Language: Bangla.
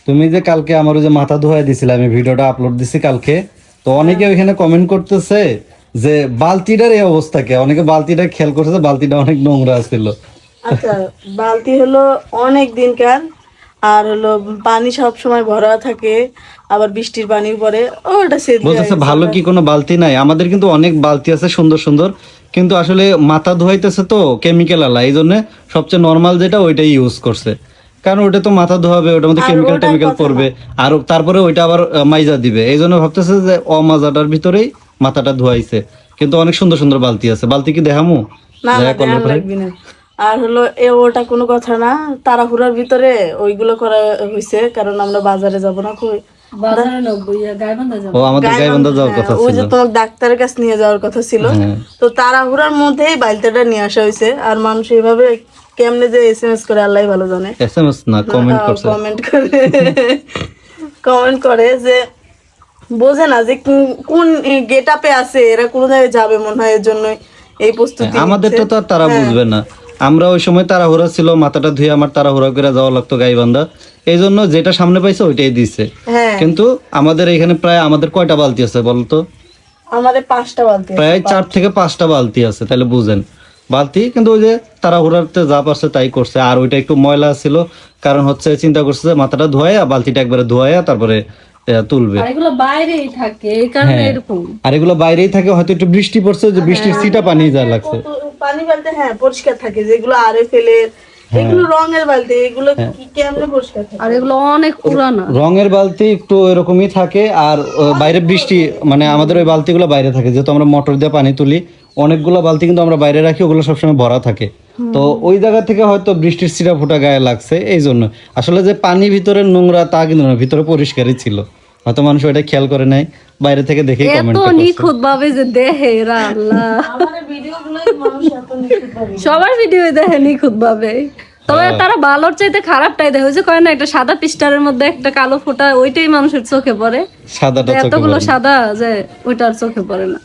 তুমি যে কালকে আমার ওই যে মাথা ধোয়াই দিছিলে, আমি ভিডিওটা আপলোড দিছি কালকে, তো অনেকে ওইখানে কমেন্ট করতেছে যে বালতিটার এই অবস্থা কে, অনেকে বালতিটা খেয়াল করতেছে, বালতিটা অনেক নোংরা ছিল। আচ্ছা, বালতি হলো অনেক দিনকার, আর হলো পানি সব সময় ভরা থাকে, আবার বৃষ্টির পানির পরে ওটা সেদ্ধ হয়ে বলতেছে গেছে ভালো ওটা। কি কোনো বালতি নাই? আমাদের কিন্তু অনেক বালতি আছে সুন্দর সুন্দর, কিন্তু আসলে মাথা ধোয়াইতেছে তো কেমিক্যাল আলা, এই জন্য সবচেয়ে নর্মাল যেটা ওইটাই ইউজ করছে। কারণ ওটা তো মাথা ধোয়াবে, ওটার মধ্যে আর কেমিক্যাল ওটার টেমিক্যাল কথা পড়বে, না, আর তারপরে ওইটা আবার মাইজা দিবে, এই জন্য ভাবতেছে যে অমাজাটার ভিতরেই মাথাটা ধোয়াইছে। কিন্তু অনেক সুন্দর সুন্দর বালতি আছে। বালতি কি দেখামু? না না, দেখা করলে ধ্যান পরে লাগবে না। আর হলো ওটা কোনো কথা না, তাড়াহুড়ার ভিতরে ওইগুলো করা হয়েছে, কারণ আমরা বাজারে যাব না, কই বাজারে লোক গাইবান্ধা যাবো। ও আমাদের গাইবান্ধা যাওয়ার হ্যাঁ, কথা ওই ছিল। যে তোমার ডাক্তারের কাছে নিয়ে যাওয়ার কথা ছিল, হ্যাঁ। তো তাড়াহুড়ার মধ্যেই বালতিটা নিয়ে আসা হয়েছে। আর মানুষ এইভাবে কেমনে যে এসএমএস করে আল্লাহ ভালো জানে, এসএমএস না, কমেন্ট করছে। কমেন্ট করে যে বোঝে না যে কোন গেট আপে আছে, এরা কোন জায়গায় যাবে মনে হয়, এর জন্য এই প্রস্তুতি আমাদেরটা নিচ্ছে। তো আর তারা বুঝবে না। আমরা ওই সময় তাড়াহুড়া ছিল, মাথাটা ধুয়ে আমার তাড়াহুড়া করে যাওয়া লাগতো গাইবান্ধা, এই জন্য যেটা সামনে পাইছে ওইটাই দিছে। হ্যাঁ, কিন্তু আমাদের এখানে প্রায় আমাদের কয়টা বালতি আছে বলতো? আমাদের 5টা বালতি আছে। প্রায় 4 থেকে 5টা বালতি আছে, তাহলে বুঝেন বালতি। কিন্তু ওই যে তাড়াহুড়াতে যা পারছে তাই করছে। আর ওইটা একটু ময়লা ছিল, কারণ হচ্ছে চিন্তা করছে যে মাথাটা ধোয়া বালতিটা একবারে ধোয়া তারপরে তুলবে। আর এগুলো বাইরেই থাকে, এই কারণে হ্যাঁ, এরকম। আর এগুলো বাইরেই থাকে, হয়তো একটু বৃষ্টি পড়ছে, যে বৃষ্টির ছিটা পানি যা লাগছে। পানি বালতি হ্যাঁ পরিষ্কার থাকে, যেগুলো আরে ফেলে, এগুলো রঙের বালতি, এগুলো কি কেমনে পরিষ্কার থাকে? আর এগুলো অনেক পুরানা। রঙের বালতি একটু এরকমই থাকে। আর বাইরে বৃষ্টি, মানে আমাদের ওই বালতিগুলো বাইরে থাকে, যেহেতু আমরা মোটর দিয়ে পানি তুলি, অনেকগুলো বালতি কিন্তু আমরা বাইরে রাখি, ওগুলো সবসময় ভরা থাকে। তো ওই জায়গা থেকে হয়তো বৃষ্টির ছিটা ফোটা গায়ে লাগছে, এই জন্য। আসলে যে পানি ভিতরে নোংরা তা কিন্তু না, ভিতরে পরিষ্কারই ছিল, হয়তো মানুষ ওইটা খেয়াল করে নাই, বাইরে থেকে দেখেই এত কমেন্ট করছে। নিখুঁত ভাবে যে দেখে এরা, আল্লাহ। আমাদের ভিডিওগুলোই মানুষ এত নিখুঁতভাবে সবার ভিডিও দেখে নিখুঁত ভাবে, তবে তারা ভালোর চাইতে খারাপটাই দেখে। ওই যে কয় না, একটা সাদা পিস্টারের মধ্যে একটা কালো ফোঁটা, ওইটাই মানুষের চোখে পড়ে। সাদাটা চোখে এতগুলো পড়ে না। সাদা যে ওইটার চোখে পড়ে না।